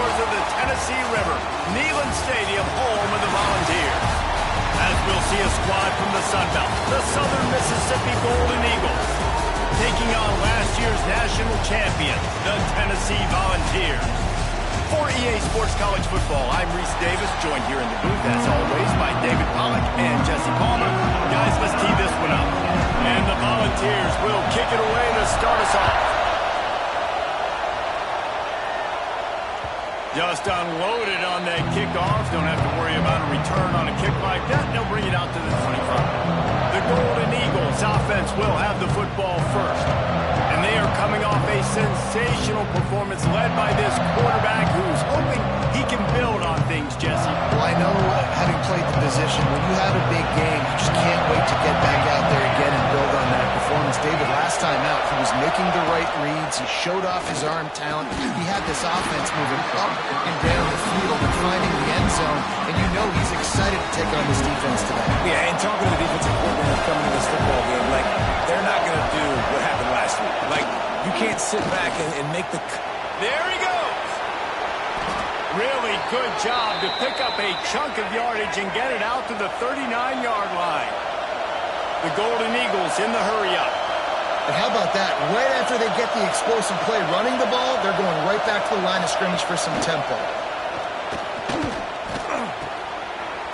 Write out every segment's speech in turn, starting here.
shores of the Tennessee River, Neyland Stadium, home of the Volunteers. As we'll see a squad from the Sun Belt, the Southern Mississippi Golden Eagles, taking on last year's national champion, the Tennessee Volunteers. For EA Sports College Football, I'm Reese Davis, joined here in the booth, as always, by David Pollack and Jesse Palmer. Guys, let's tee this one up. And the Volunteers will kick it away to start us off. Just unloaded on that kickoff. Don't have to worry about a return on a kick like that. They'll bring it out to the 25. The Golden Eagles offense will have the football first. And they are coming off a sensational performance led by this quarterback who's hoping he can build on things, Jesse. Well, I know, having played the position, when you have a big game, you just can't wait to get back out there again and build on that performance. David, last time out, he was making the right reads. He showed off his arm talent. He had this offense moving up and down the field and finding the end zone. And you know he's excited to take on this defense today. Yeah, and talking to the defensive coordinator coming to this football game, like, they're not going to do what happened last week. Like, you can't sit back and make the... There he goes. Really good job to pick up a chunk of yardage and get it out to the 39-yard line. The Golden Eagles in the hurry-up. And how about that? Right after they get the explosive play running the ball, they're going right back to the line of scrimmage for some tempo.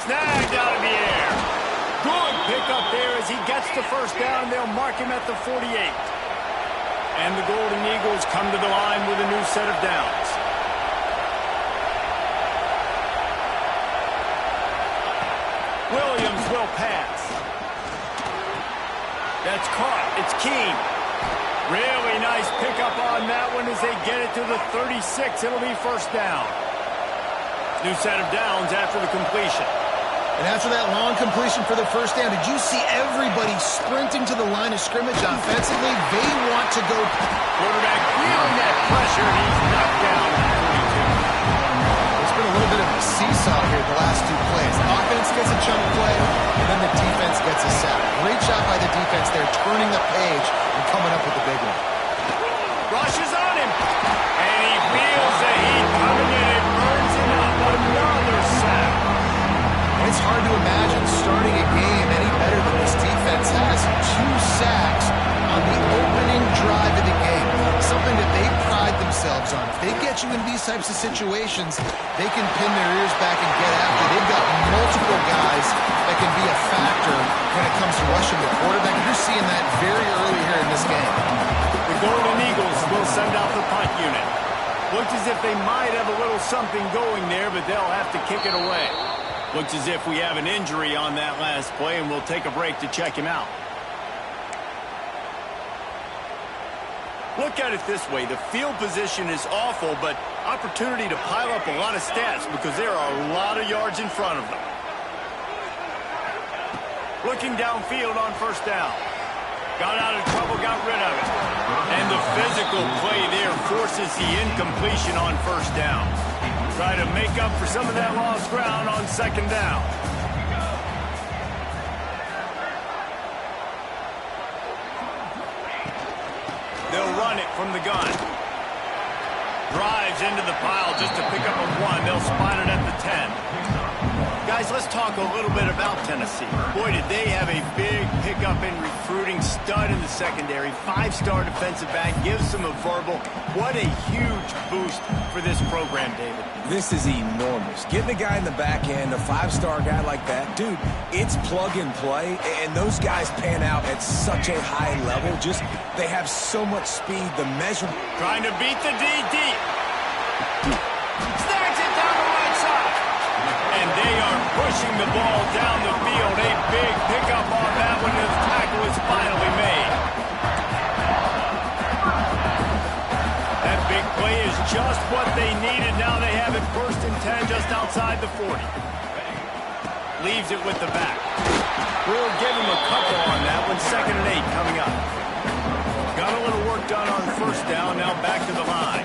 Snagged out of the air. Good pickup there as he gets the first down. They'll mark him at the 48. And the Golden Eagles come to the line with a new set of downs. Williams will pass. That's caught. It's Keene. Really nice pickup on that one as they get it to the 36. It'll be first down. New set of downs after the completion. And after that long completion for the first down, did you see everybody sprinting to the line of scrimmage offensively? They want to go. Quarterback feeling that pressure. He's knocked down at 42. It's been a little bit of a seesaw here the last two plays. The offense gets a chunk play, and then the defense gets a sack. Great job by the defense there, turning the page and coming up with the big one. Rushes on him. And he feels the heat coming in. It burns him up. Another sack. It's hard to imagine starting a game any better than this defense has. 2 sacks on the opening drive of the game. Something that they pride themselves on. If they get you in these types of situations, they can pin their ears back and get after. They've got multiple guys that can be a factor when it comes to rushing the quarterback. You're seeing that very early here in this game. The Golden Eagles will send out the punt unit. Looks as if they might have a little something going there, but they'll have to kick it away. Looks as if we have an injury on that last play, and we'll take a break to check him out. Look at it this way. The field position is awful, but opportunity to pile up a lot of stats because there are a lot of yards in front of them. Looking downfield on first down. Got out of trouble, got rid of it. And the physical play there forces the incompletion on first down. Try to make up for some of that lost ground on second down. They'll run it from the gun. Drives into the pile just to pick up a 1. They'll spot it at the 10. Guys, let's talk a little bit about Tennessee. Boy, did they have a big pickup in recruiting. Stud in the secondary. 5-star defensive back. Gives them a verbal. What a huge boost for this program, David. This is enormous. Getting a guy in the back end, a 5-star guy like that, dude, it's plug and play, and those guys pan out at such a high level. Just, they have so much speed. The measure. Trying to beat the D deep. Snags it down the right side. And they are pushing the ball down the field. A big pickup on that one. The tackle is finally made. That big play is just what they needed. Now they have it 1st and 10 just outside the 40. Leaves it with the back. We'll give him a couple on that one. 2nd and 8 coming up. Got a little work done on first down. Now back to the line.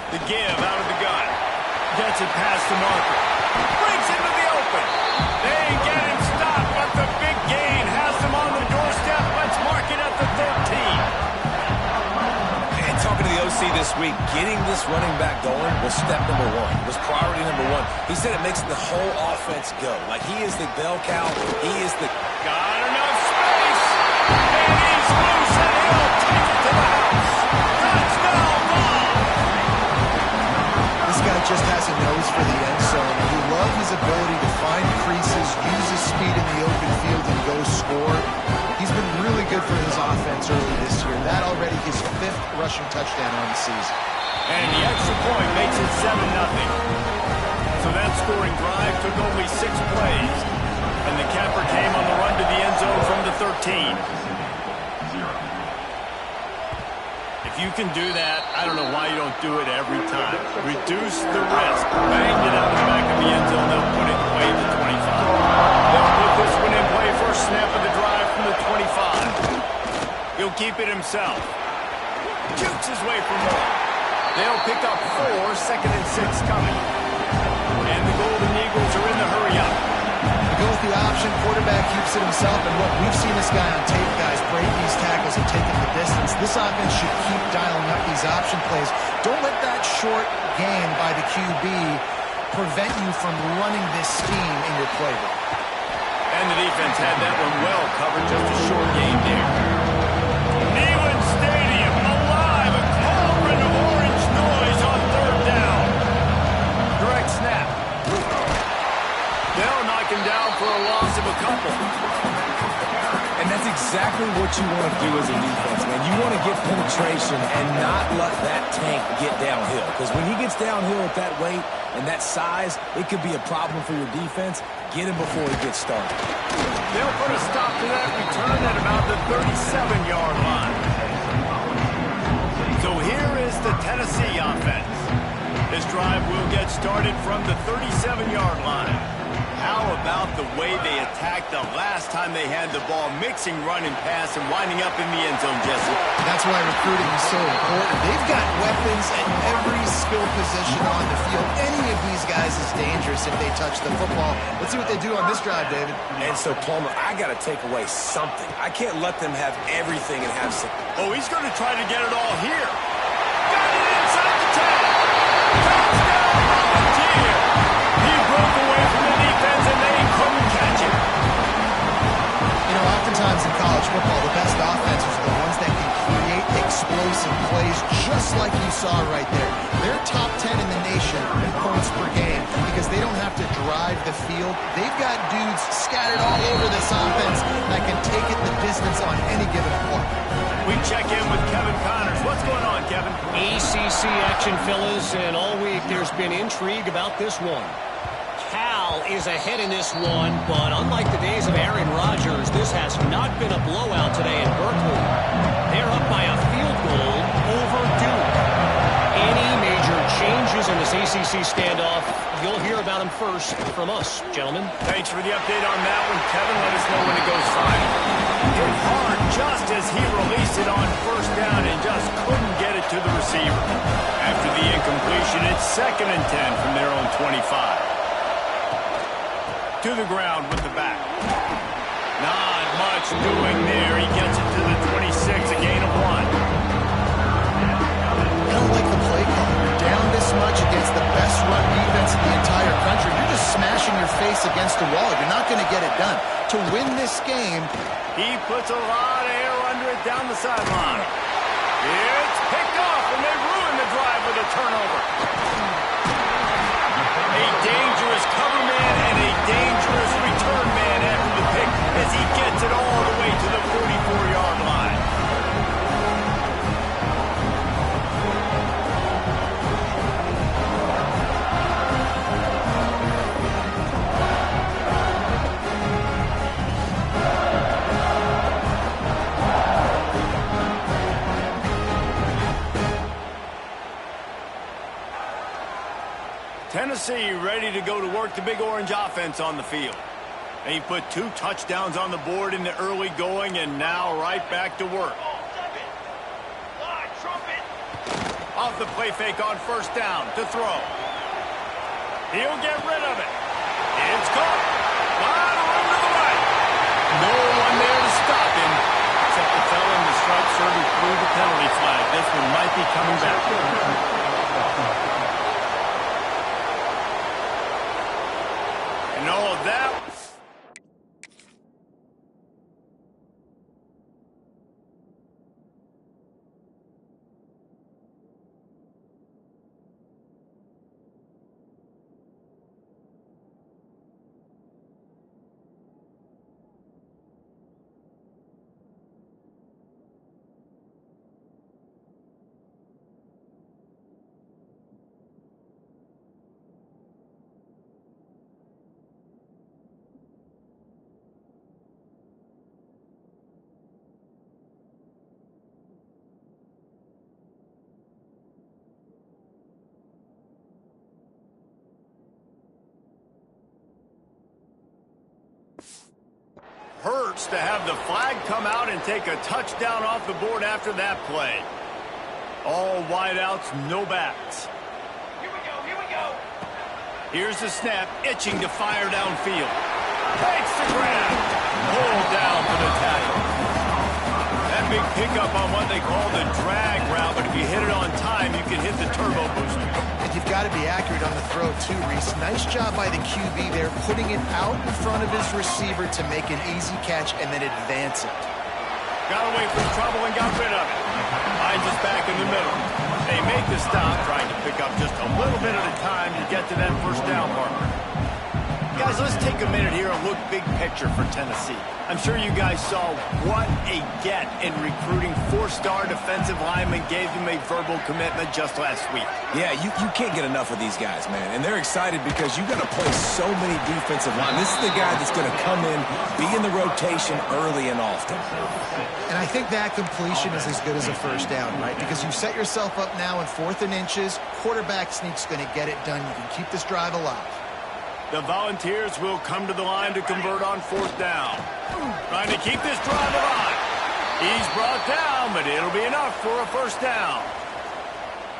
The give out of the gun. Gets it past the marker. Brings him to the open. They get him stopped, but the big gain has them on the doorstep. Let's mark it at the 13. And talking to the OC this this week, getting this running back going was step number one. It was priority number one. He said it makes the whole offense go. Like, he is the bell cow. He is the... Got enough space. And he's loose, and he'll take it to the house. Touchdown ball. This guy just has a nose for the end zone. You love his ability to find creases, use his speed in the open field, and go score. He's been really good for his offense early this year. That already his 5th rushing touchdown on the season. And the extra point makes it 7-0. So that scoring drive took only 6 plays. And the capper came on the run to the end zone from the 13. If you can do that, I don't know why you don't do it every time. Reduce the risk. Banged it out of the back of the end zone. They'll put it away at the 25. They'll put this one in play first snap of the drive from the 25. He'll keep it himself. Jukes his way for more. They'll pick up 4, 2nd and 6 coming. And the Golden Eagles are in the hurry-up. Go with the option, quarterback keeps it himself, and look, we've seen this guy on tape, guys, break these tackles and take it the distance. This offense should keep dialing up these option plays. Don't let that short gain by the QB prevent you from running this scheme in your playbook. And the defense had that one well covered, just a short gain there. Neyland Stadium alive, a cauldron of orange noise on 3rd down. Direct snap. They'll knock him down for a loss of a couple. And that's exactly what you want to do as a defense, man. You want to get penetration and not let that tank get downhill. Because when he gets downhill at that weight and that size, it could be a problem for your defense. Get him before he gets started. They'll put a stop to that return at about the 37-yard line. So here is the Tennessee offense. This drive will get started from the 37-yard line. How about the way they attacked the last time they had the ball, mixing run and pass and winding up in the end zone, Jesse? That's why recruiting is so important. They've got weapons at every skill position on the field. Any of these guys is dangerous if they touch the football. Let's see what they do on this drive, David. And so, Palmer, I got to take away something. I can't let them have everything and have something. Oh, he's going to try to get it all here. Got it inside the 10. Touchdown, Volunteer. He broke away from the defense, and they couldn't catch him. You know, oftentimes in college football, the best offenses are the ones that can create explosive plays, just like you saw right there. They're top 10 in the nation in points per game because they don't have to drive the field. They've got dudes scattered all over this offense that can take it the distance on any given play. We check in with Kevin Connors. What's going on, Kevin? ACC action, fellas, and all week there's been intrigue about this one. Cal is ahead in this one, but unlike the days of Aaron Rodgers, this has not been a blowout today in Berkeley. They're up by a field goal over Duke. Any major changes in this ACC standoff, you'll hear about them first from us, gentlemen. Thanks for the update on that one, Kevin. Let us know when it goes final. Hit hard just as he released it on 1st down and just couldn't get it to the receiver. After the incompletion, it's 2nd and 10 from their own 25. To the ground with the back. Not much doing there. He gets it to the 26, a gain of 1. I don't like the play call. You're down this much against the best run defense in the entire country. You're just smashing your face against the wall. You're not going to get it done. To win this game, he puts a lot of air under it down the sideline. It's picked off, and they ruin the drive with a turnover. A dangerous cover man and a dangerous return man after the pick as he gets it all the way to the 44-yard line. Tennessee ready to go to work the Big Orange offense on the field. He put 2 touchdowns on the board in the early going and now right back to work. Off the play fake on 1st down to throw. He'll get rid of it. It's caught. Wide room to the right. No one there to stop him except the fellow in the striped shirt who threw the penalty flag. This one might be coming back. And all of that. Hurts to have the flag come out and take a touchdown off the board after that play. All wideouts, no backs. Here we go, here we go. Here's the snap, itching to fire downfield. Takes the grab. Pulled down for the tackle. That big pickup on what they call the drag route, but if you hit it on time, you can hit the turbo booster. And you've got to be accurate on the throw, too, Reese. Nice job by the QB there, putting it out in front of his receiver to make an easy catch and then advance it. Got away from trouble and got rid of it. Finds us back in the middle. They make the stop, trying to pick up just a little bit at a time to get to that first down marker. Guys, let's take a minute here and look big picture for Tennessee. I'm sure you guys saw what a get in recruiting. 4-star defensive linemen gave them a verbal commitment just last week. Yeah, you can't get enough of these guys, man. And they're excited because you got to play so many defensive line. This is the guy that's going to come in, be in the rotation early and often. And I think that completion is as good as a first down, right? Because you set yourself up now in 4th and inches. Quarterback sneak's going to get it done. You can keep this drive alive. The Volunteers will come to the line to convert on 4th down. Trying to keep this drive alive. He's brought down, but it'll be enough for a first down.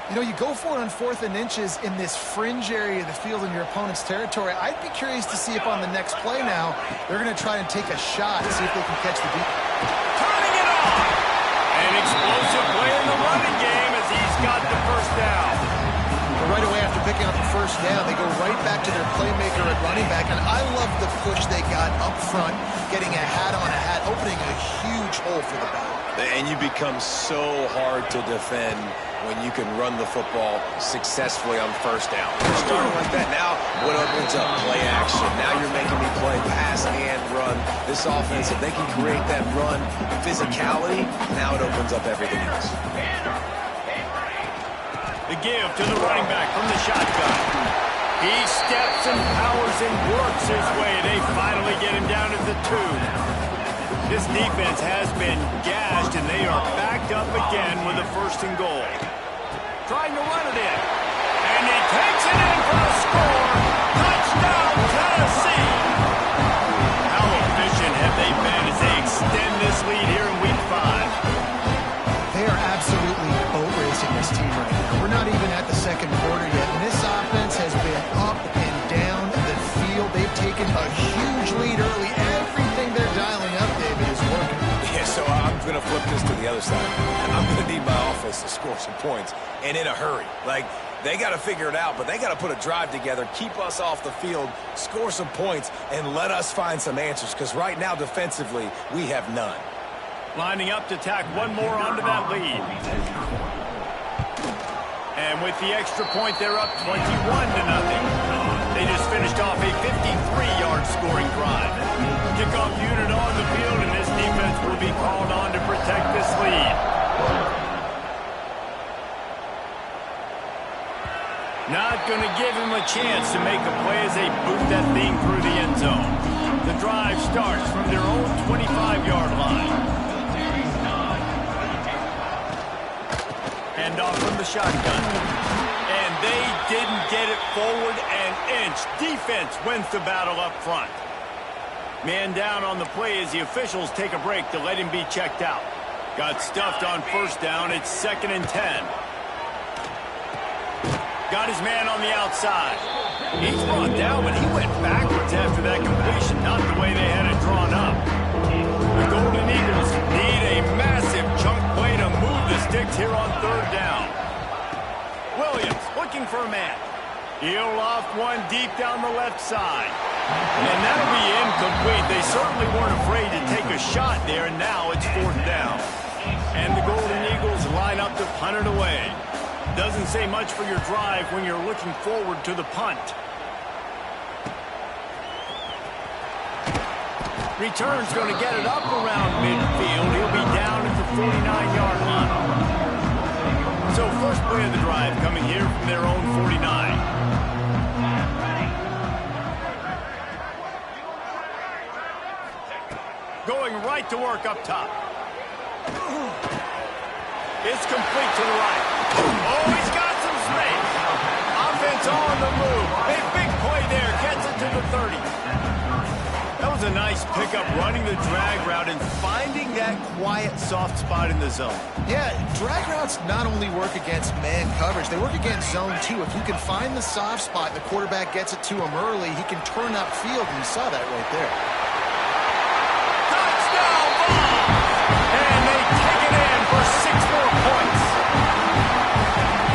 You know, you go for it on 4th and inches in this fringe area of the field in your opponent's territory. I'd be curious to see if on the next play now, they're going to try and take a shot and see if they can catch the beat. Turning it on. An explosive play in the running game as he's got the first down. Right away after picking up the first down, they go right back to their playmaker at running back. And I love the push they got up front, getting a hat on a hat, opening a huge hole for the back. And you become so hard to defend when you can run the football successfully on first down. Starting like that now, what opens up? Play action. Now you're making me play pass and run. This offense, if they can create that run physicality, now it opens up everything else. The give to the running back from the shotgun. He steps and powers and works his way. They finally get him down at the 2. This defense has been gashed, and they are backed up again with a 1st and goal. Trying to run it in. And he takes it in for a score. Touchdown, Tennessee. How efficient have they been as they extend this lead here in Week 5? They are absolutely boat racing this team right now. We're not even at the 2nd quarter yet, and this offense has been up and down the field. They've taken a huge lead early. Everything they're dialing up, David, is working. Yeah, so I'm going to flip this to the other side. I'm going to need my offense to score some points, and in a hurry. Like, they got to figure it out, but they got to put a drive together, keep us off the field, score some points, and let us find some answers, because right now, defensively, we have none. Lining up to tack one more onto that lead. And with the extra point, they're up 21-0. They just finished off a 53-yard scoring drive. Kickoff unit on the field, and this defense will be called on to protect this lead. Not going to give him a chance to make a play as they boot that thing through the end zone. The drive starts from their own 25-yard line. Off from the shotgun. And they didn't get it forward an inch. Defense wins the battle up front. Man down on the play as the officials take a break to let him be checked out. Got stuffed on 1st down. It's 2nd and 10. Got his man on the outside. He's brought down, but he went backwards after that completion, not the way they had it drawn up. The Golden Eagles need a massive chunk play to move the sticks here on 3rd for a man. He'll loft one deep down the left side. And that'll be incomplete. They certainly weren't afraid to take a shot there, and now it's 4th down. And the Golden Eagles line up to punt it away. Doesn't say much for your drive when you're looking forward to the punt. Return's going to get it up around midfield. He'll be down at the 49-yard line. So first play of the drive coming here from their own 49. Going right to work up top. It's complete to the right. Oh, he's got some space. Offense on the move. A big play there. Gets it to the 30. That was a nice pickup, running the drag route and finding that quiet, soft spot in the zone. Yeah, drag routes not only work against man coverage, they work against zone too. If you can find the soft spot and the quarterback gets it to him early, he can turn upfield, and you saw that right there. And they take it in for 6 more points.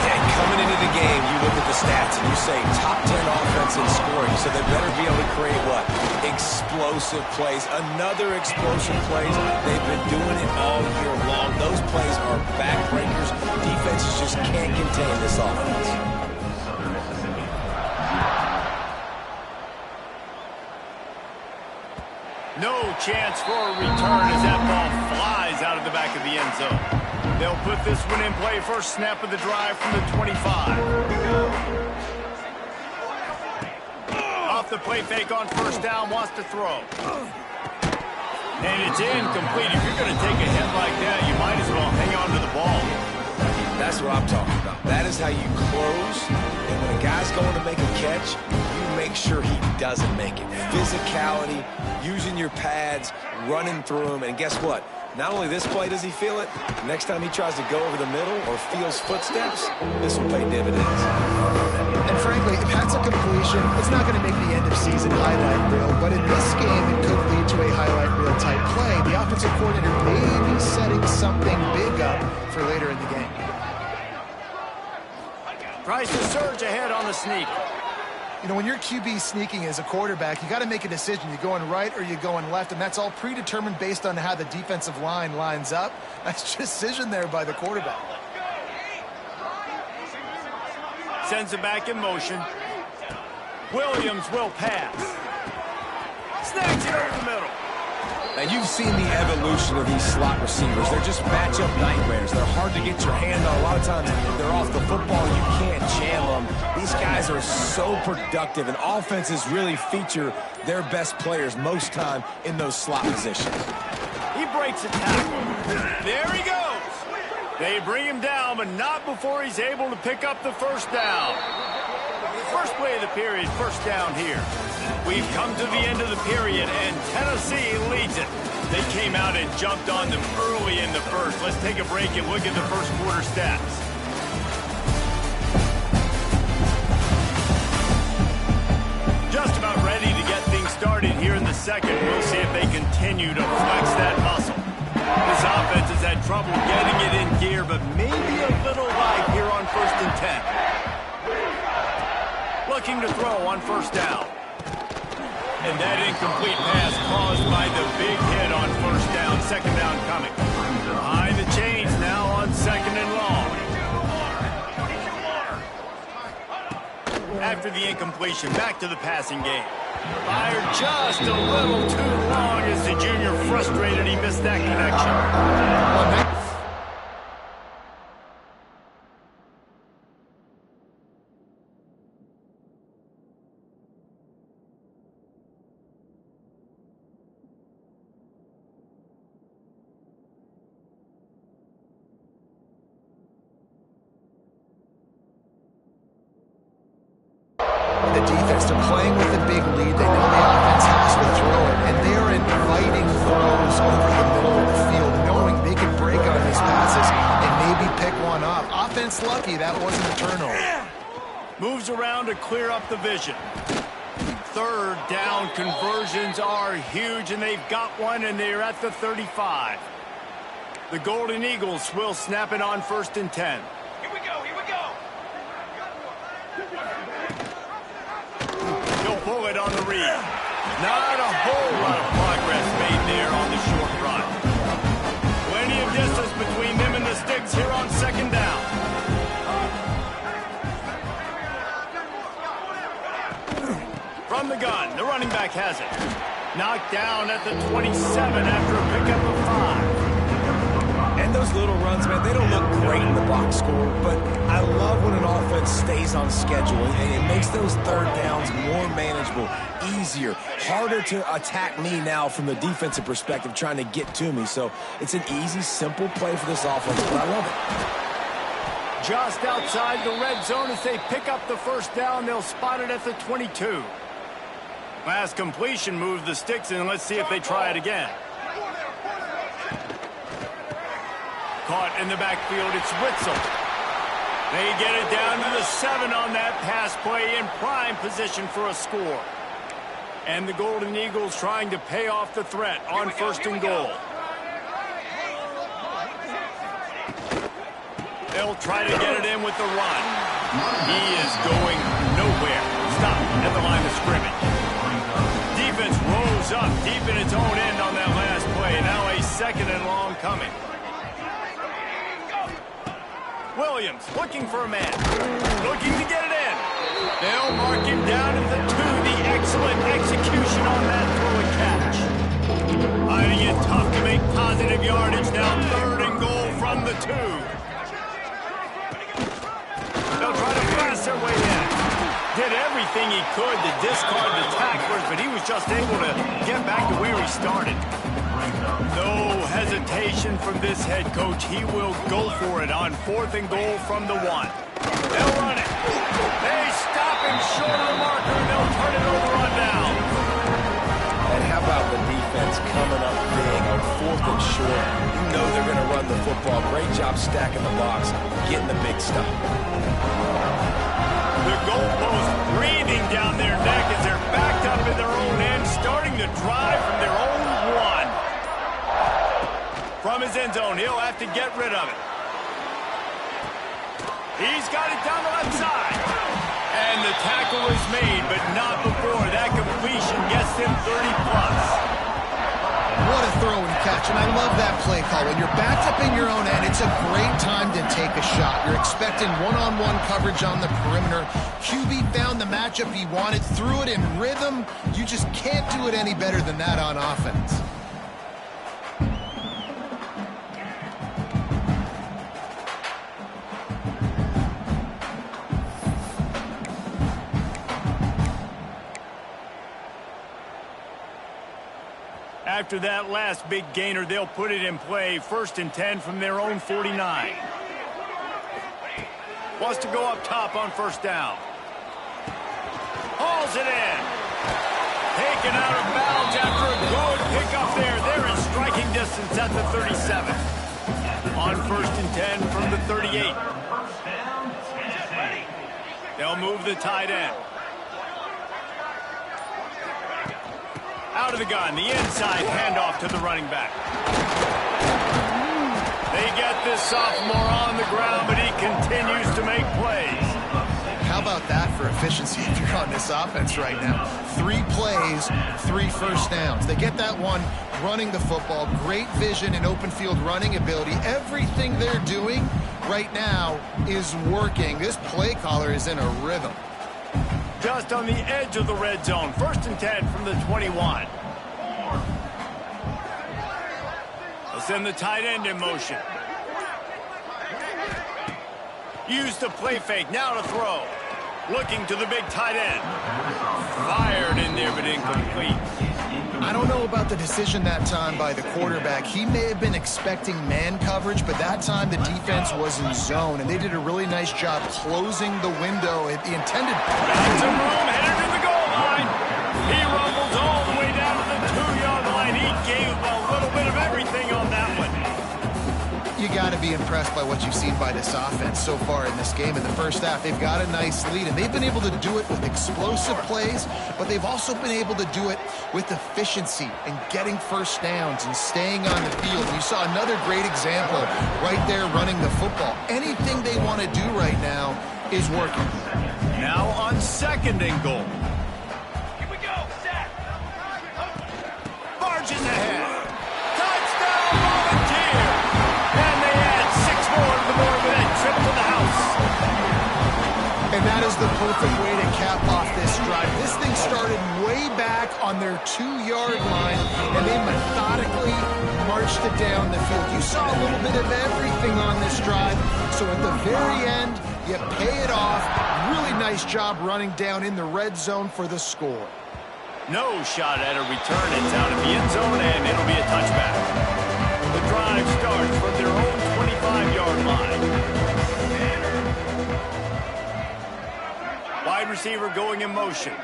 And coming into the game, you look at the stats and you say top 10 offense in scoring, so they better be able to create what? Explosive plays. Another explosive plays. They've been doing it all year long. Those plays are backbreakers. Defenses just can't contain this offense. No chance for a return as that ball flies out of the back of the end zone. They'll put this one in play. First snap of the drive from the 25. Off the play fake on first down, wants to throw. And it's incomplete. If you're going to take a hit like that, you might as well hang on to the ball. That's what I'm talking about. That is how you close. And when a guy's going to make a catch, you make sure he doesn't make it. Physicality, using your pads, running through him. And guess what? Not only this play does he feel it, next time he tries to go over the middle or feels footsteps, this will pay dividends. And frankly, if that's a completion, it's not going to make the end-of-season highlight reel. But in this game, it could lead to a highlight reel type play. The offensive coordinator may be setting something big up for later in the game. Tries to surge ahead on the sneak. You know, when you're QB sneaking as a quarterback, you got to make a decision. You're going right or you're going left, and that's all predetermined based on how the defensive line lines up. Nice decision there by the quarterback. Sends it back in motion. Williams will pass. Snags it over the middle. Now, you've seen the evolution of these slot receivers. They're just matchup nightmares. They're hard to get your hand on. A lot of times, they're off the football. You can't jam them. These guys are so productive, and offenses really feature their best players most time in those slot positions. He breaks a tackle. There he goes. They bring him down, but not before he's able to pick up the first down. First play of the period, first down here. We've come to the end of the period, and Tennessee leads it. They came out and jumped on them early in the first. Let's take a break and look at the first quarter stats. Just about ready to get things started here in the second. We'll see if they continue to flex that muscle. This offense has had trouble getting it in gear, but maybe a little light here on 1st and 10. Looking to throw on first down. And that incomplete pass caused by the big hit on first down. Second down coming. Behind the chains now on 2nd and long. After the incompletion, back to the passing game. Fired just a little too long as the junior frustrated he missed that connection. The defense, they're playing with a big lead. They know the offense has to throw it, and they're inviting throws over the middle of the field, knowing they can break on these passes and maybe pick one off. Offense lucky, that wasn't a turnover. Moves around to clear up the vision. Third down conversions are huge, and they've got one, and they're at the 35. The Golden Eagles will snap it on 1st and 10. Here we go, here we go. pull it on the read. Not a whole lot of progress made there on the short run. Plenty of distance between them and the sticks here on second down. From the gun, the running back has it. Knocked down at the 27 after a pickup of 5. And those little runs, man, they don't look great in the box score, but I love when an offense stays on schedule, and it makes those third downs more manageable, easier, harder to attack me now from the defensive perspective trying to get to me. So it's an easy, simple play for this offense, but I love it. Just outside the red zone as they pick up the first down. They'll spot it at the 22. Last completion moved the sticks, and let's see if they try it again. Caught in the backfield, it's Witzel. They get it down to the 7 on that pass play in prime position for a score. And the Golden Eagles trying to pay off the threat on first and goal. They'll try to get it in with the run. He is going nowhere. Stop at the line of scrimmage. Defense rose up deep in its own end on that last play. Now a second and long coming. Williams looking for a man. Looking to get it in. They'll mark him down at the 2. The excellent execution on that throw and catch. Finding it tough to make positive yardage now. Third and goal from the 2. They'll try to pass their way in. Did everything he could to discard the tacklers, but he was just able to get back to where he started. No hesitation from this head coach. He will go for it on fourth and goal from the 1. They'll run it. They stop him short of the marker, and they'll turn it over on down. And how about the defense coming up big on fourth and short? You know they're going to run the football. Great job stacking the box, getting the big stop. The goalpost breathing down their neck as they're backed up in their own end, starting to drive from their own 1. From his end zone, he'll have to get rid of it. He's got it down the left side. And the tackle is made, but not before that completion gets him 30+. What a throw and catch, and I love that play call. When you're backed up in your own end, it's a great time to take a shot. You're expecting one-on-one coverage on the perimeter. QB found the matchup he wanted, threw it in rhythm. You just can't do it any better than that on offense. After that last big gainer, they'll put it in play. 1st and 10 from their own 49. Wants to go up top on first down. Hauls it in. Taken out of bounds after a good pickup there. They're in striking distance at the 37. On 1st and 10 from the 38. They'll move the tight end. Out of the gun, the inside handoff to the running back. They get this sophomore on the ground, but he continues to make plays. How about that for efficiency if you're on this offense right now? 3 plays, 3 first downs. They get that one running the football, great vision and open field running ability. Everything they're doing right now is working. This play caller is in a rhythm. Just on the edge of the red zone. 1st and 10 from the 21. They'll send the tight end in motion. Use the play fake. Now to throw. Looking to the big tight end. Fired in there, but incomplete. I don't know about the decision that time by the quarterback. He may have been expecting man coverage, but that time the defense was in zone, and they did a really nice job closing the window. The intended... Got some room, headed to the goal line. He rumbles all the way down to the 2-yard line. He gave a little bit of everything on that one. You got to be impressed by what you've seen by this offense so far in this game. In the first half, they've got a nice lead, and they've been able to do it with explosive plays, but they've also been able to do it with efficiency and getting first downs and staying on the field. You saw another great example right there running the football. Anything they want to do right now is working. Now on 2nd and goal. perfect way to cap off this drive. This thing started way back on their 2-yard line, and they methodically marched it down the field. You saw a little bit of everything on this drive, so at the very end, you pay it off. Really nice job running down in the red zone for the score. No shot at a return. It's out of the end zone, and it'll be a touchback. The drive starts from their own 25-yard line. Wide receiver going in motion.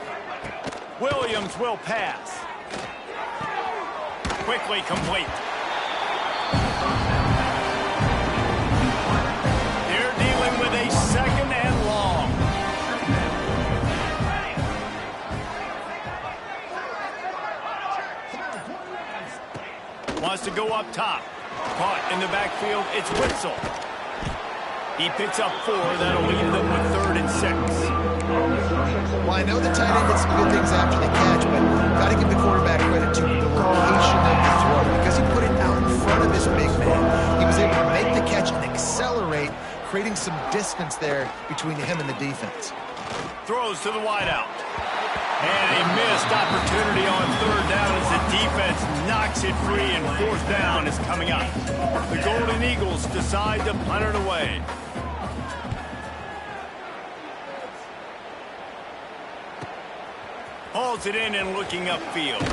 Williams will pass. Quickly complete. They're dealing with a second and long. Wants to go up top. Caught in the backfield. It's Witzel. He picks up 4. That'll leave them with 3rd and 6. Well, I know the tight end did some good things after the catch, but got to give the quarterback credit to the location of the throw because he put it out in front of his big man. He was able to make the catch and accelerate, creating some distance there between him and the defense. Throws to the wideout. And a missed opportunity on 3rd down as the defense knocks it free, and 4th down is coming up. The Golden Eagles decide to punt it away. Hauls it in and looking upfield.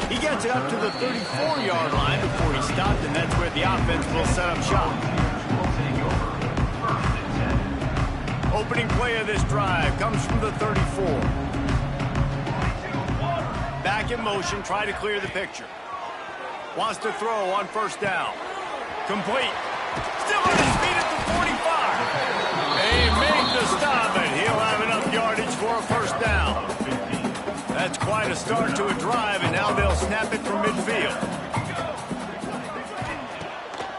He gets it up to the 34-yard line before he stopped, and that's where the offense will set up shop. Opening play of this drive comes from the 34. Back in motion, try to clear the picture. Wants to throw on 1st down. Complete. Still on his feet at the 45. They make the stop, and he'll have enough yardage for a 1st down. That's quite a start to a drive, and now they'll snap it from midfield.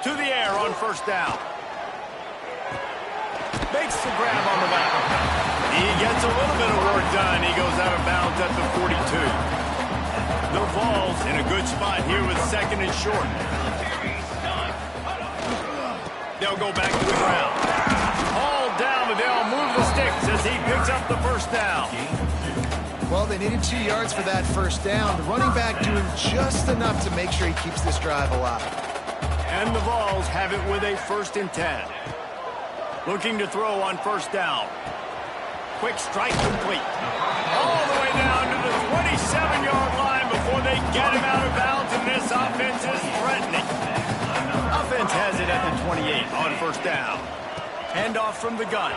To the air on 1st down. Makes the grab on the back. He gets a little bit of work done. He goes out of bounds at the 42. The Vols in a good spot here with 2nd and short. They'll go back to the ground. Hauled down, but they'll move the sticks as he picks up the 1st down. Well, they needed 2 yards for that 1st down. The running back doing just enough to make sure he keeps this drive alive. And the Vols have it with a 1st and 10. Looking to throw on 1st down. Quick strike complete. All the way down to the 27-yard line before they get him out of bounds, and this offense is threatening. Offense has it at the 28 on 1st down. Handoff from the gun.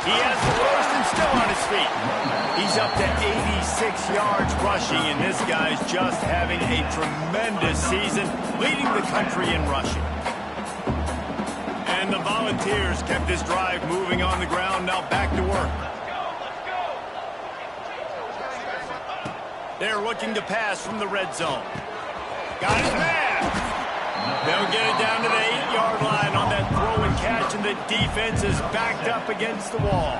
He has the 1st and still on his feet. He's up to 86 yards rushing, and this guy's just having a tremendous season, leading the country in rushing. And the Volunteers kept this drive moving on the ground, now back to work. They're looking to pass from the red zone. Got his man. They'll get it down to the 8-yard line on that throw and catch, and the defense is backed up against the wall.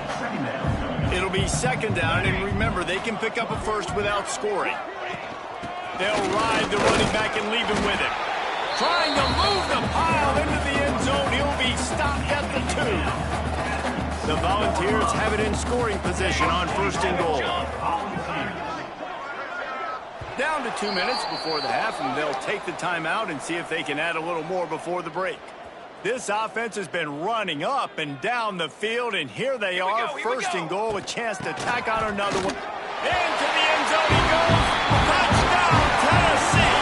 It'll be 2nd down, and remember, they can pick up a 1st without scoring. They'll ride the running back and leave him with it. Trying to move the pile into the end zone. He'll be stopped at the 2. The Volunteers have it in scoring position on 1st and goal. Down to 2 minutes before the half, and they'll take the timeout and see if they can add a little more before the break. This offense has been running up and down the field, and here they are, 1st and goal, a chance to tack on another one. Into the end zone he goes. Touchdown, Tennessee!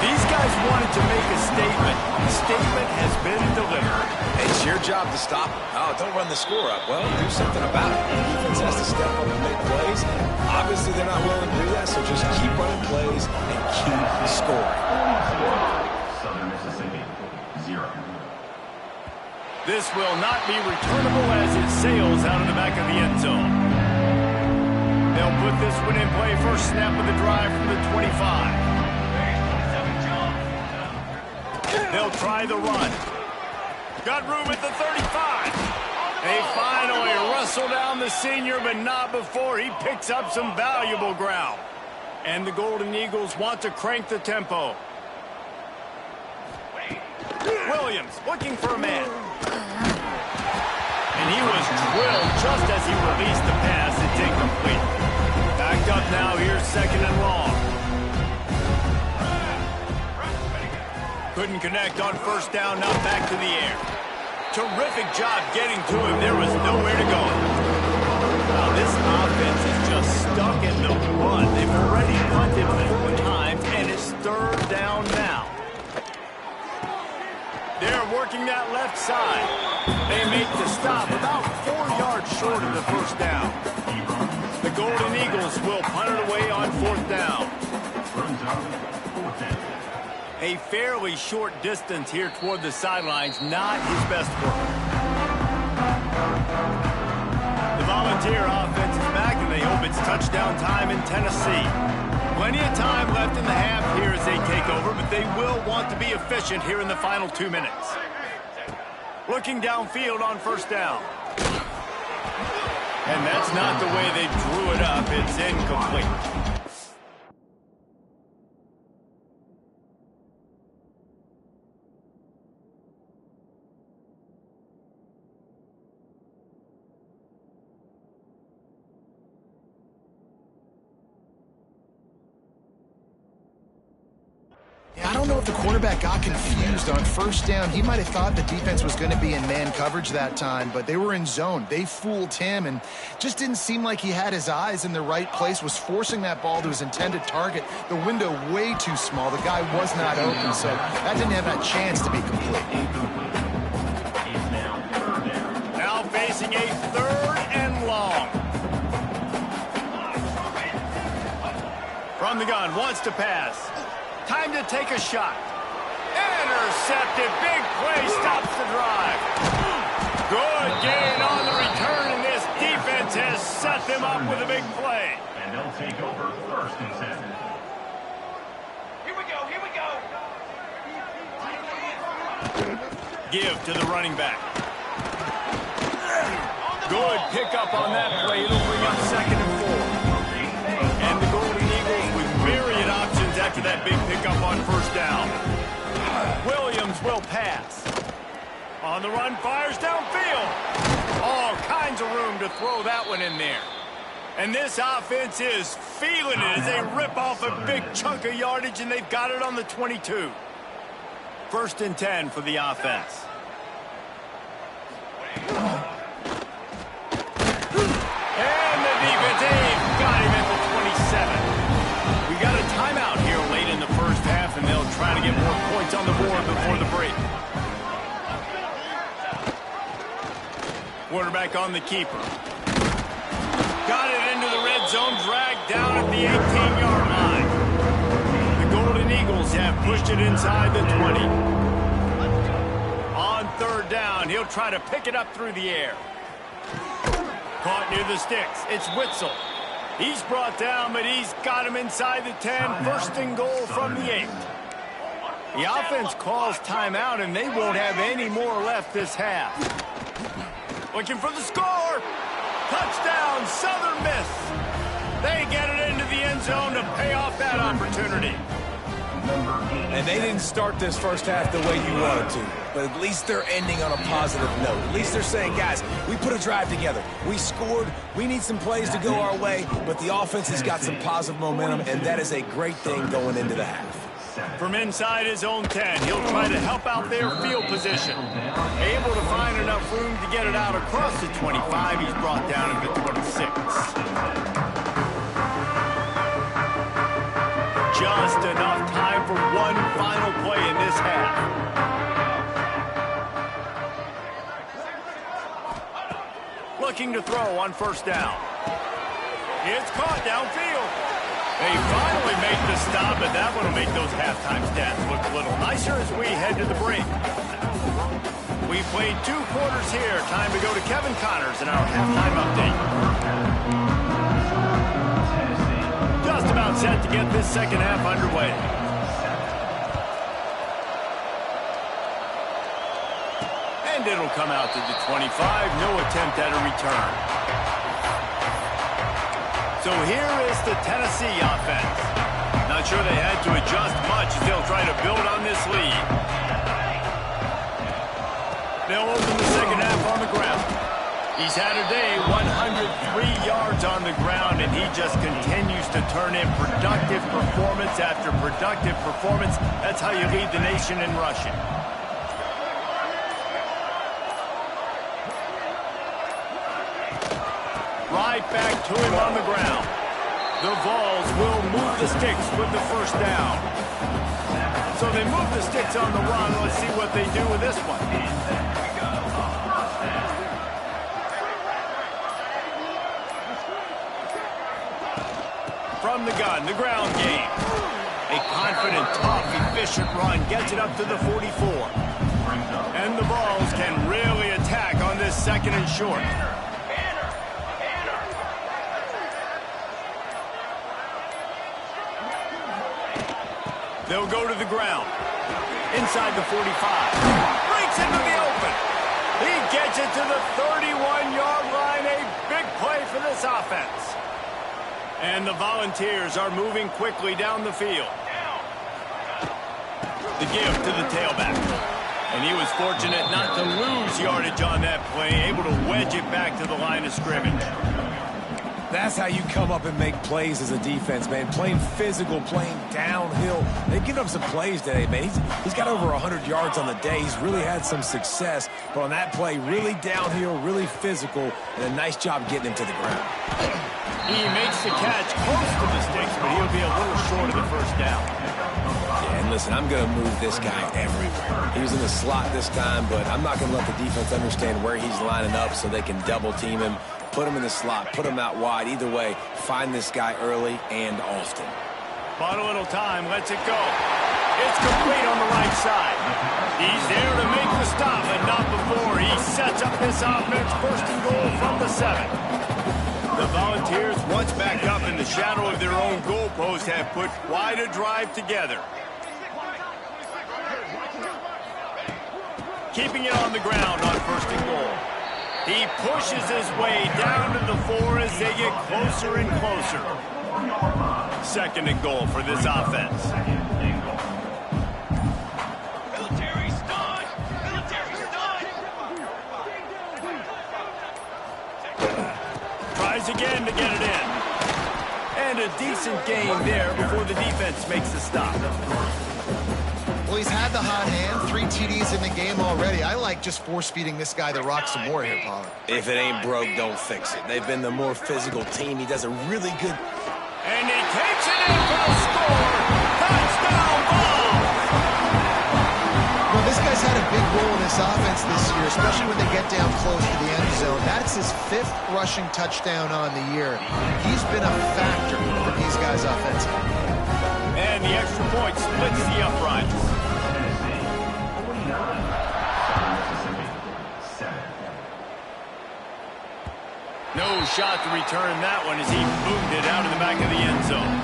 These guys wanted to make a statement. The statement has been delivered. It's your job to stop them. Oh, don't run the score up. Well, do something about it. The defense has to step up and make plays. Obviously, they're not willing to do that, so just keep running plays and keep scoring. Southern Mississippi, 0. This will not be returnable as it sails out of the back of the end zone. They'll put this one in play. First snap of the drive from the 25. They'll try the run. Got room at the 35. They finally wrestle down the senior, but not before he picks up some valuable ground. And the Golden Eagles want to crank the tempo. Williams looking for a man. And he was drilled just as he released the pass. It's incomplete. Backed up now. Here's second and long. Couldn't connect on first down. Now back to the air. Terrific job getting to him. There was nowhere to go. Now this offense is just stuck in the run. They've already punted 4 times, and it's third down now. They're working that left side. They make the stop about 4 yards short of the first down. The Golden Eagles will punt it away on fourth down. A fairly short distance here toward the sidelines, not his best work. The Volunteer offense is back, and they hope it's touchdown time in Tennessee. Plenty of time left in the half here as they take over, but they will want to be efficient here in the final 2 minutes. Looking downfield on first down. And that's not the way they drew it up. It's incomplete. I don't know if the quarterback got confused on first down. He might have thought the defense was going to be in man coverage that time, but they were in zone. They fooled him and just didn't seem like he had his eyes in the right place, was forcing that ball to his intended target. The window way too small. The guy was not open, so that didn't have that chance to be complete. Now facing a third and long. From the gun, wants to pass. Time to take a shot. Intercepted. Big play stops the drive. Good gain on the return, and this defense has set them up with a big play. And they'll take over first and 10. Here we go, here we go. Give to the running back. Good pickup on that play. It'll bring up second and 4. And the Golden Eagles with myriad options after that big pickup on first down. Williams will pass. On the run, fires downfield. All kinds of room to throw that one in there. And this offense is feeling it as they rip off a big chunk of yardage, and they've got it on the 22. First and 10 for the offense. And the defense, they've got him at the 27. We got a timeout here late in the first half, and they'll try to get more points on the board before the break. Quarterback on the keeper. Got it into the red zone, dragged down at the 18-yard line. The Golden Eagles have pushed it inside the 20. On third down, he'll try to pick it up through the air. Caught near the sticks. It's Witzel. He's brought down, but he's got him inside the 10. First and goal from the 8. The offense calls timeout, and they won't have any more left this half. Looking for the score. Touchdown, Southern Miss. They get it into the end zone to pay off that opportunity. And they didn't start this first half the way you wanted to, but at least they're ending on a positive note. At least they're saying, guys, we put a drive together. We scored. We need some plays to go our way, but the offense has got some positive momentum, and that is a great thing going into the half. From inside his own 10, he'll try to help out their field position. Able to find enough room to get it out across the 25. He's brought down at the 26. Just enough time for one final play in this half. Looking to throw on first down. It's caught downfield. They finally make the stop, but that one will make those halftime stats look a little nicer as we head to the break. We played 2 quarters here. Time to go to Kevin Connors in our halftime update. Just about set to get this second half underway. And it'll come out to the 25. No attempt at a return. So here is the Tennessee offense. Not sure they had to adjust much as they'll try to build on this lead. They'll open the second half on the ground. He's had a day, 103 yards on the ground, and he just continues to turn in productive performance after productive performance. That's how you lead the nation in rushing. Right back to him on the ground. The Vols will move the sticks with the first down. So they move the sticks on the run. Let's see what they do with this one. From the gun, the ground game. A confident, tough, efficient run gets it up to the 44. And the Vols can really attack on this second and short. They'll go to the ground. Inside the 45. Breaks into the open. He gets it to the 31-yard line. A big play for this offense. And the Volunteers are moving quickly down the field. The give to the tailback. And he was fortunate not to lose yardage on that play, able to wedge it back to the line of scrimmage. That's how you come up and make plays as a defense, man. Playing physical, playing downhill. They've given up some plays today, man. He's got over 100 yards on the day. He's really had some success. But on that play, really downhill, really physical, and a nice job getting him to the ground. He makes the catch close to the sticks, but he'll be a little short of the first down. Yeah, and listen, I'm going to move this guy everywhere. He was in the slot this time, but I'm not going to let the defense understand where he's lining up so they can double team him. Put him in the slot, put him out wide. Either way, find this guy early and often. Bought a little time, lets it go. It's complete on the right side. He's there to make the stop, but not before. He sets up this offense, first and goal from the 7. The Volunteers, once back up in the shadow of their own goalpost, have put quite a drive together. Keeping it on the ground on first and goal. He pushes his way down to the 4 as they get closer and closer. Second and goal for this offense. Military stun! Military stun! Tries again to get it in. And a decent gain there before the defense makes the stop. Well, he's had the hot hand, 3 TDs in the game already. I like just force-feeding this guy the rock some more here, Pollard. If it ain't broke, don't fix it. They've been the more physical team. He does a really good... And he takes it in for the score. Touchdown ball. Well, this guy's had a big role in this offense this year, especially when they get down close to the end zone. That's his 5th rushing touchdown on the year. He's been a factor for these guys offensively. And the extra point splits the uprights. No shot to return that one as he boomed it out of the back of the end zone.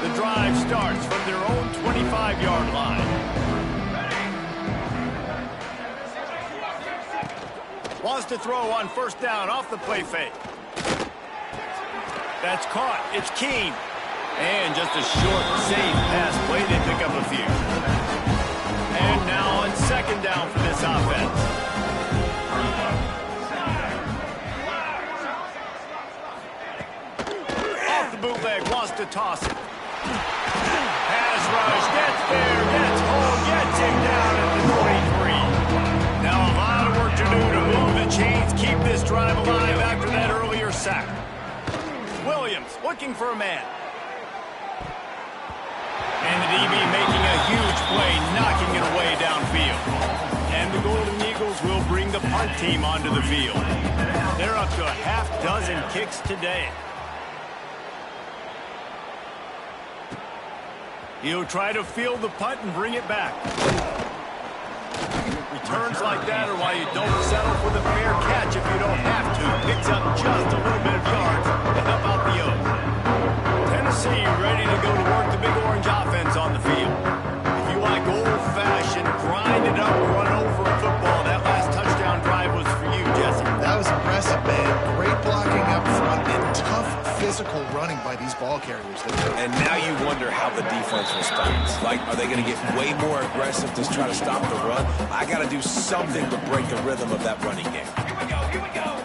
The drive starts from their own 25-yard line. Wants to throw on first down off the play fake. That's caught. It's Keene. And just a short, safe pass play. They pick up a few. And now on second down for this offense. Bootleg wants to toss it. Pass rush, gets there, gets home, gets him down at the 23. Now a lot of work to do to move the chains, keep this drive alive after that earlier sack. Williams looking for a man. And the DB making a huge play, knocking it away downfield. And the Golden Eagles will bring the punt team onto the field. They're up to a half-dozen kicks today. He'll try to field the punt and bring it back. Returns like that are why you don't settle for the fair catch if you don't have to. Picks up just a little bit of yards to help out the Oaks. Tennessee ready to go to work the Big Orange offense on the field. If you like old-fashioned, grind it up, run over football, that last touchdown drive was for you, Jesse. That was impressive, man. Great blocking up front and tough physical running by these ball carriers. And now you wonder how the defense responds. Like, are they going to get way more aggressive to try to stop the run? I got to do something to break the rhythm of that running game. Here we go, here we go.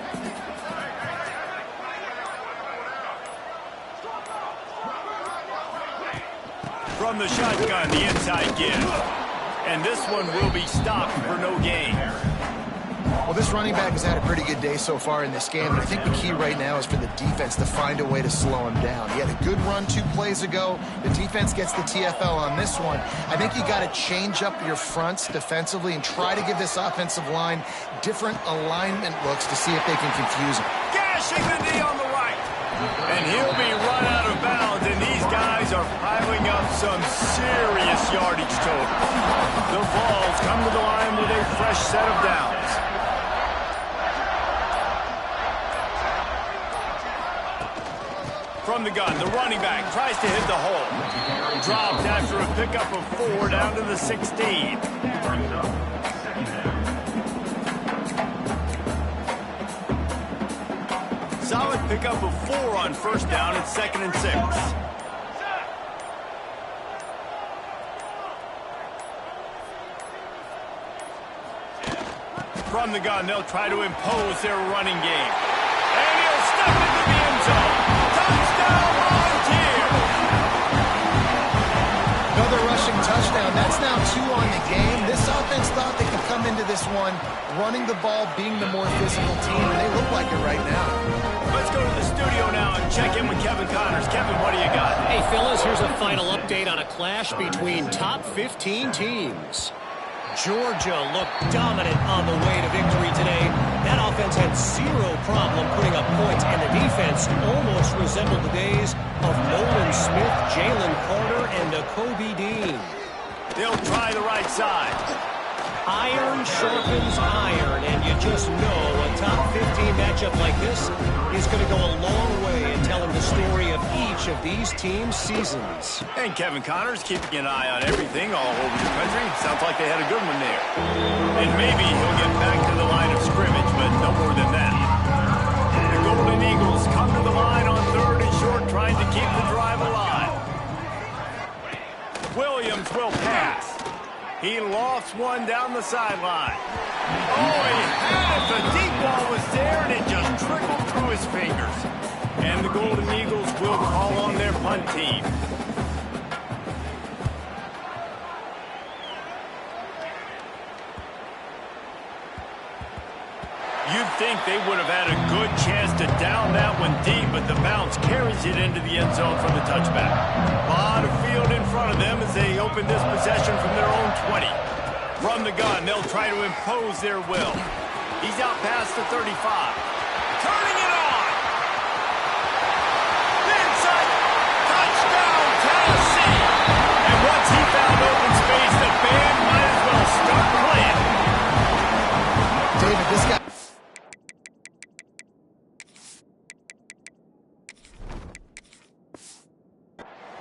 From the shotgun, the inside give. And this one will be stopped for no gain. Well, this running back has had a pretty good day so far in this game, and I think the key right now is for the defense to find a way to slow him down. He had a good run 2 plays ago. The defense gets the TFL on this one. I think you got to change up your fronts defensively and try to give this offensive line different alignment looks to see if they can confuse him. Gashing the knee on the right. And he'll be run out of bounds, and these guys are piling up some serious yardage total. The Vols come to the line with a fresh set of downs. From the gun, the running back tries to hit the hole. Dropped after a pickup of 4 down to the 16. Solid pickup of 4 on first down at 2nd and 6. From the gun, they'll try to impose their running game. And he'll step into the end zone. Touchdown, Volunteer! Another rushing touchdown. That's now 2 on the game. This offense thought they could come into this one running the ball, being the more physical team, and they look like it right now. Let's go to the studio now and check in with Kevin Connors. Kevin, what do you got? Hey, fellas, here's a final update on a clash between top 15 teams. Georgia looked dominant on the way to victory today. That offense had 0 problem putting up points, and the defense almost resembled the days of Nolan Smith, Jalen Carter, and Kobe Dean. They'll try the right side. Iron sharpens iron, and you just know a top 15 matchup like this is going to go a long way in telling the story of each of these teams' seasons. And Kevin Connors keeping an eye on everything all over the country. Sounds like they had a good one there. And maybe he'll get back to the line of scrimmage, but no more than that. The Golden Eagles come to the line on 3rd and short, trying to keep the drive alive. Williams will pass. He lofts one down the sideline. Oh, he had it. The deep ball was there, and it just trickled through his fingers. And the Golden Eagles will call on their punt team. You'd think they would have had a good chance to down that one deep, but the bounce carries it into the end zone for the touchback. A lot of field in front of them as they open this possession from their own 20. From the gun, they'll try to impose their will. He's out past the 35. Turning it on! Inside! Touchdown, Tennessee! And once he found open space, the band might as well start playing. David, this guy...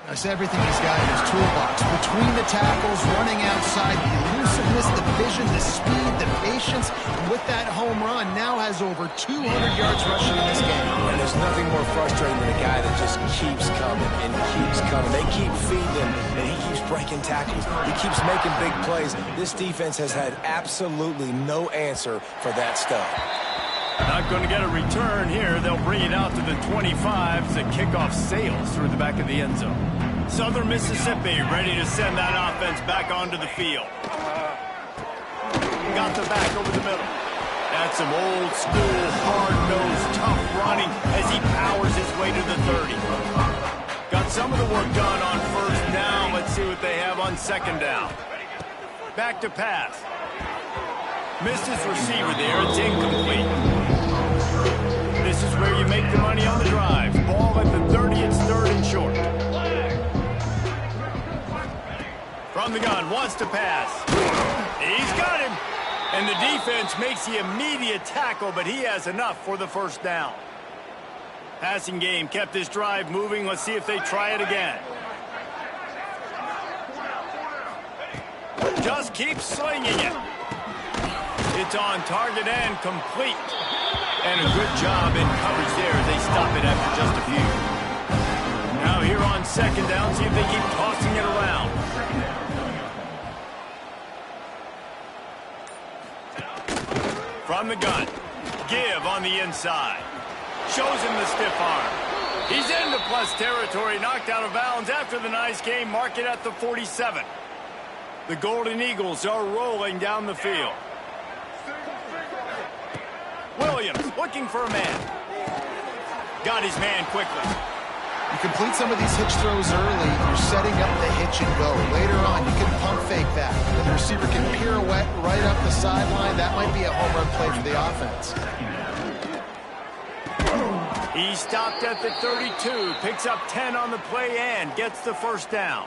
That's everything he's got in his toolbox. Between the tackles, running outside, the elusiveness, the vision, the speed, the patience, and with that home run, now has over 200 yards rushing in this game. And there's nothing more frustrating than a guy that just keeps coming and keeps coming. They keep feeding him, and he keeps breaking tackles. He keeps making big plays. This defense has had absolutely no answer for that stuff. Not going to get a return here. They'll bring it out to the 25 as the kickoff sails through the back of the end zone. Southern Mississippi ready to send that offense back onto the field. Got the back over the middle. That's some old school, hard-nosed, tough running as he powers his way to the 30. Got some of the work done on first down. Let's see what they have on second down. Back to pass. Missed his receiver there. It's incomplete. This is where you make the money on the drive. Ball at the 30. It's 3rd and short. From the gun, wants to pass. He's got him. And the defense makes the immediate tackle, but he has enough for the first down. Passing game kept this drive moving. Let's see if they try it again. Just keep slinging it. It's on target and complete. And a good job in coverage there as they stop it after just a few. Now here on second down, see if they keep tossing it around. From the gun. Give on the inside. Shows him the stiff arm. He's into plus territory, knocked out of bounds after the nice game, mark it at the 47. The Golden Eagles are rolling down the field. Williams looking for a man. Got his man quickly. You complete some of these hitch throws early, you're setting up the hitch and go. Later on, you can pump fake that. And the receiver can pirouette right up the sideline. That might be a home run play for the offense. He stopped at the 32, picks up 10 on the play and gets the first down.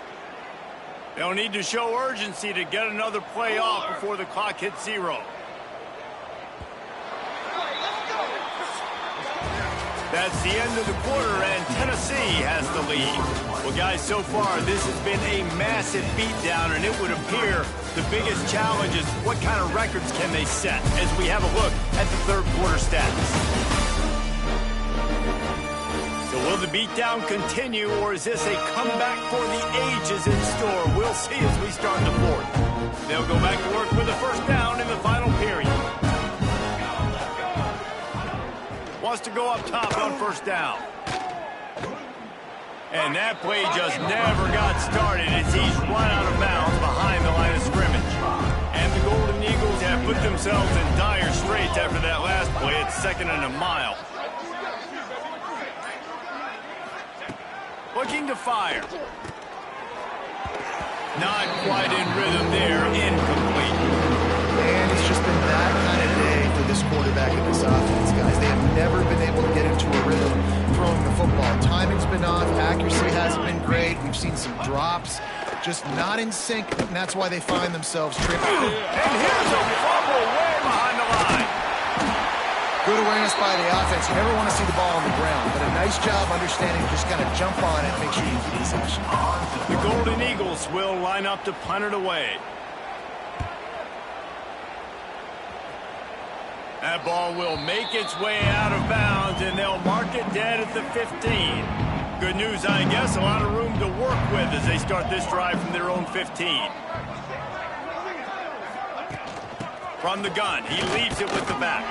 They'll need to show urgency to get another play off before the clock hits 0. That's the end of the quarter, and Tennessee has the lead. Well, guys, so far, this has been a massive beatdown, and it would appear the biggest challenge is what kind of records can they set as we have a look at the third quarter stats. So will the beatdown continue, or is this a comeback for the ages in store? We'll see as we start the fourth. They'll go back to work with a first down in the final period. Wants to go up top on first down. And that play just never got started as he's run out of bounds behind the line of scrimmage. And the Golden Eagles have put themselves in dire straits after that last play. It's 2nd and a mile. Looking to fire. Not quite in rhythm there. Incomplete. And it's just been that kind of day for this quarterback and this offense, guys. They have never been able to get into a rhythm throwing the football. Timing's been off. Accuracy hasn't been great. We've seen some drops. Just not in sync, and that's why they find themselves tripping. And here's a fumble way behind the line. Good awareness by the offense. You never want to see the ball on the ground, but a nice job understanding to just kind of jump on it and make sure you keep possession. The Golden Eagles will line up to punt it away. That ball will make its way out of bounds, and they'll mark it dead at the 15. Good news, I guess, a lot of room to work with as they start this drive from their own 15. From the gun, he leaves it with the back.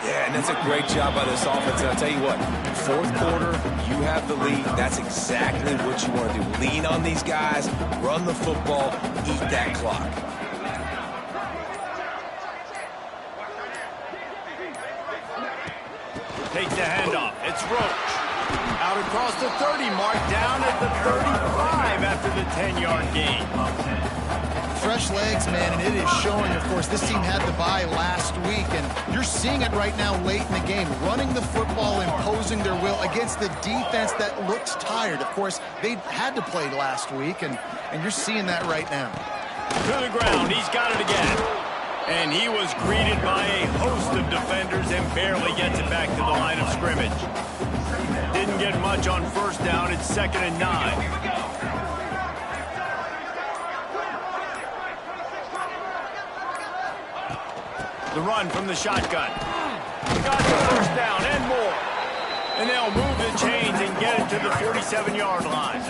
Yeah, and that's a great job by this offense. And I'll tell you what, fourth quarter, you have the lead. That's exactly what you want to do. Lean on these guys, run the football, eat that clock. Takes the handoff. It's Roach. Out across the 30 mark, down at the 35 after the 10-yard gain. Fresh legs, man, and it is showing, of course. This team had the bye last week, and you're seeing it right now late in the game. Running the football, imposing their will against the defense that looks tired. Of course, they had to play last week, and you're seeing that right now. To the ground. He's got it again. And he was greeted by a host of defenders and barely gets it back to the line of scrimmage. Didn't get much on first down. It's 2nd and 9. The run from the shotgun. Got the first down and more. And they'll move the chains and get it to the 47-yard line.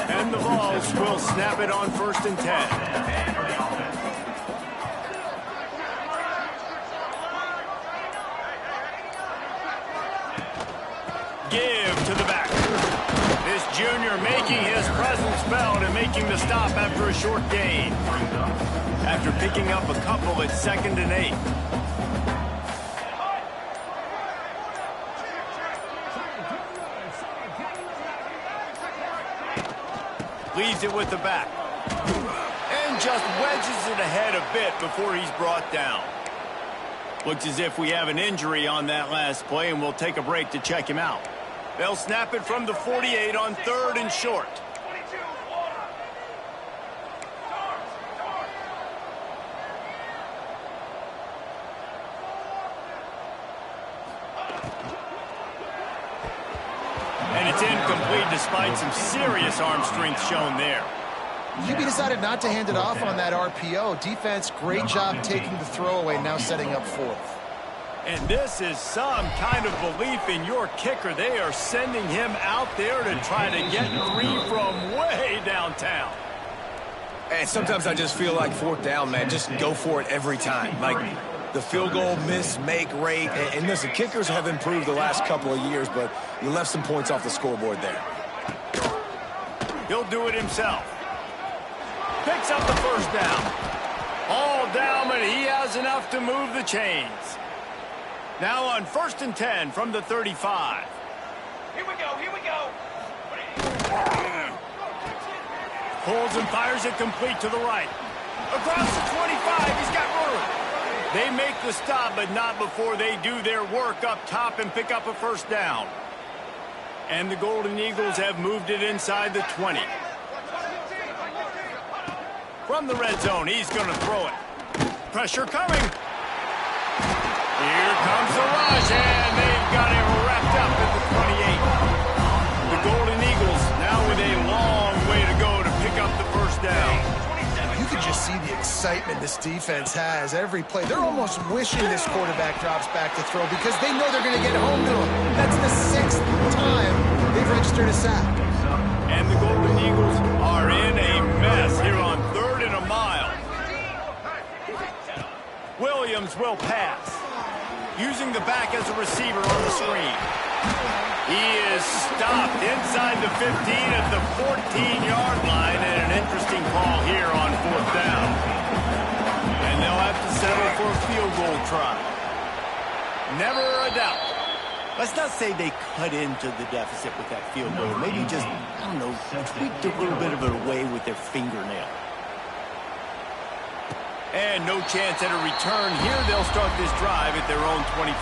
And the Vols will snap it on 1st and 10. Give to the back. This junior making his presence felt and making the stop after a short gain. After picking up a couple, it's 2nd and 8. Leaves it with the back. And just wedges it ahead a bit before he's brought down. Looks as if we have an injury on that last play, and we'll take a break to check him out. They'll snap it from the 48 on 3rd and short. And it's incomplete despite some serious arm strength shown there. UB decided not to hand it off on that RPO. Defense, great job taking the throwaway, now setting up 4th. And this is some kind of belief in your kicker. They are sending him out there to try to get 3 from way downtown. And sometimes I just feel like 4th down, man, just go for it every time. Like, the field goal miss-make rate. And listen, kickers have improved the last couple of years, but you left some points off the scoreboard there. He'll do it himself. Picks up the first down. All down, and he has enough to move the chains. Now on 1st and 10 from the 35. Here we go, here we go. Pulls and fires it complete to the right. Across the 25, he's got room. They make the stop, but not before they do their work up top and pick up a first down. And the Golden Eagles have moved it inside the 20. From the red zone, he's going to throw it. Pressure coming. Here comes the rush, and they've got it wrapped up at the 28. The Golden Eagles now with a long way to go to pick up the first down. You can just see the excitement this defense has every play. They're almost wishing this quarterback drops back to throw because they know they're going to get home to him. That's the 6th time they've registered a sack. And the Golden Eagles are in a mess here on 3rd and a mile. Williams will pass, using the back as a receiver on the screen. He is stopped inside the 15 at the 14-yard line, and an interesting call here on 4th down. And they'll have to settle for a field goal try. Never a doubt. Let's not say they cut into the deficit with that field goal. Maybe just, I don't know, tweaked a little bit of it away with their fingernail. And no chance at a return here. They'll start this drive at their own 25.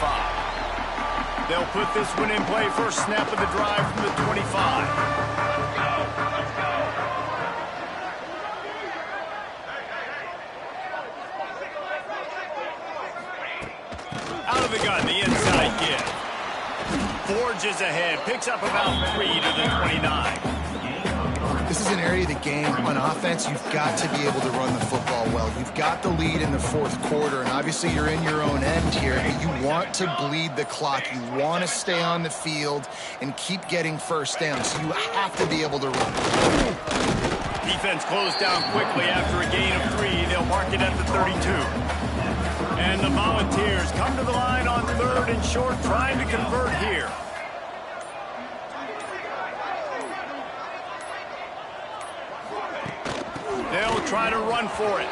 They'll put this one in play. First snap of the drive from the 25. Out of the gun, the inside give. Forges ahead, picks up about 3 to the 29. This is an area of the game on offense you've got to be able to run the football well. You've got the lead in the 4th quarter, and obviously you're in your own end here, but you want to bleed the clock. You want to stay on the field and keep getting first down, so you have to be able to run. Defense closed down quickly after a gain of 3. They'll mark it at the 32. And the Volunteers come to the line on 3rd and short, trying to convert here. They'll try to run for it.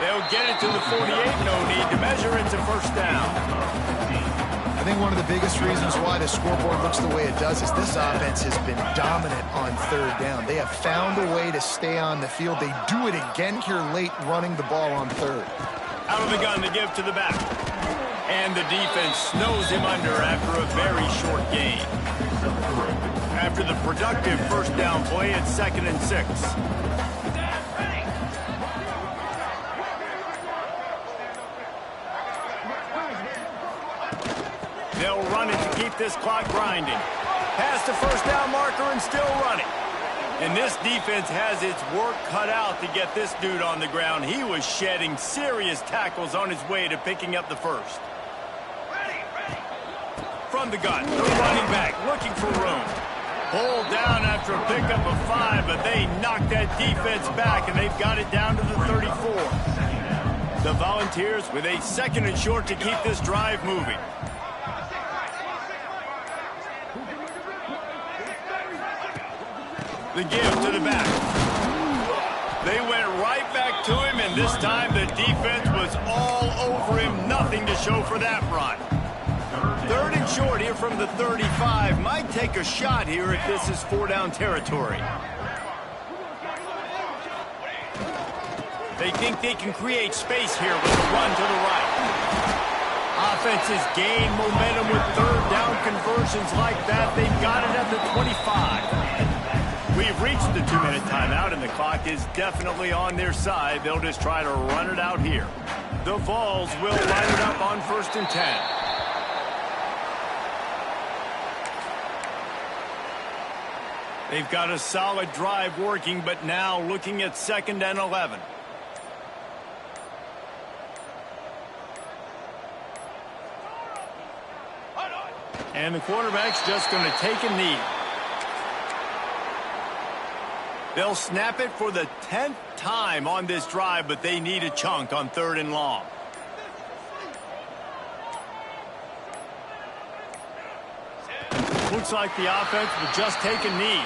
They'll get it to the 48. No need to measure. It's a first down. I think one of the biggest reasons why the scoreboard looks the way it does is this offense has been dominant on 3rd down. They have found a way to stay on the field. They do it again here late, running the ball on 3rd. Out of the gun to give to the back. And the defense snows him under after a very short gain. After the productive first down play, it's 2nd and 6. They'll run it to keep this clock grinding. Past the first down marker and still running. And this defense has its work cut out to get this dude on the ground. He was shedding serious tackles on his way to picking up the first. From the gun, the running back looking for room. Pulled down after a pickup of 5, but they knocked that defense back, and they've got it down to the 34. The Volunteers with a 2nd and short to keep this drive moving. The give to the back. They went right back to him, and this time the defense was all over him. Nothing to show for that run. 3rd and short here from the 35. Might take a shot here if this is 4-down territory. They think they can create space here with a run to the right. Offenses gain momentum with 3rd down conversions like that. They've got it at the 25. We've reached the 2-minute timeout, and the clock is definitely on their side. They'll just try to run it out here. The Vols will line it up on 1st and 10. They've got a solid drive working, but now looking at 2nd and 11. And the quarterback's just going to take a knee. They'll snap it for the 10th time on this drive, but they need a chunk on 3rd and long. Looks like the offense will just take a knee.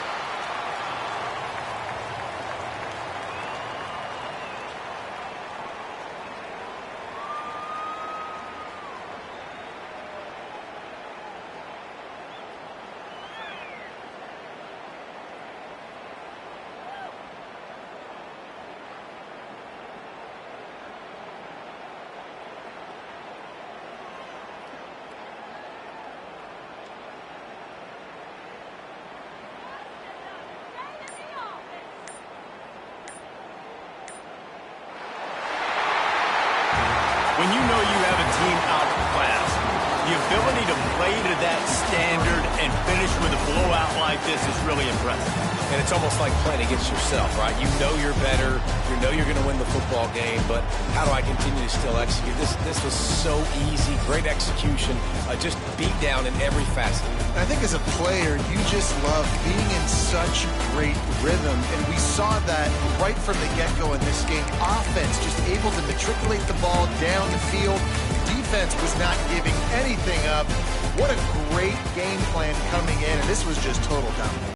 When you know you have a team outclassed, the ability to play to that standard and finish with a blowout like this is really impressive. And it's almost like playing against yourself, right? You know you're better. You know you're going to win the football game, but how do I continue to still execute? This was so easy. Great execution. Just beat down in every facet. I think as a player, you just love being in such great rhythm, and we saw that right from the get-go in this game. Offense just able to matriculate the ball down the field. Defense was not giving anything up. What a great game plan coming in, and this was just total dominance.